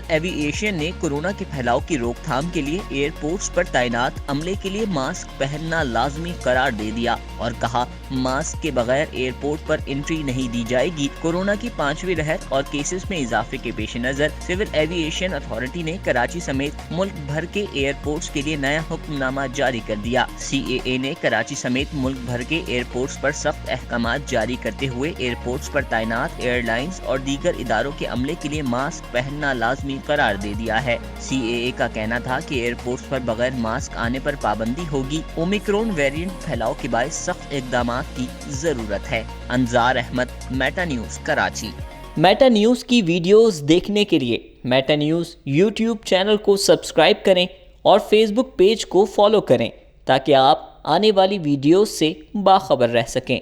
ایوی Asian نے corona کے پھیلاؤ کی روک تھام کے لیے ایئرپورٹس پر تعینات عملے کے لیے ماسک پہننا لازمی قرار دے دیا اور کہا ماسک کے بغیر ایئرپورٹ پر انٹری نہیں دی جائے گی۔ کورونا کی 5ویں لہر اور کیسز میں اضافے کے پیش نظر سول ایوی ایشین اتھارٹی نے کراچی سمیت ملک بھر کے ایئرپورٹس کے لیے نیا حکم نامہ جاری کر دیا۔ CAA نے کراچی سمیت ملک بھر کے ایئرپورٹس پر سخت احکامات جاری کرتے ہوئے ایئرپورٹس پر تعینات ایئر لائنز اور دیگر اداروں کے عملے کے لیے ماسک پہننا لازمی قرار دے دیا ہے۔ CAA کا کہنا تھا کہ ایئرپورٹس پر بغیر ماسک آنے پر پابندی ہوگی۔ اومیکرون ویریئنٹ پھیلاؤ کے باعث سخت اقدامات کی ضرورت ہے۔ Intezar Ahmed, Meta News, Karachi. Meta News کی ویڈیوز دیکھنے کے لیے میٹا نیوز یوٹیوب چینل کو سبسکرائب کریں اور فیس بک پیج کو فالو کریں تاکہ آپ آنے والی ویڈیوز سے باخبر رہ سکیں۔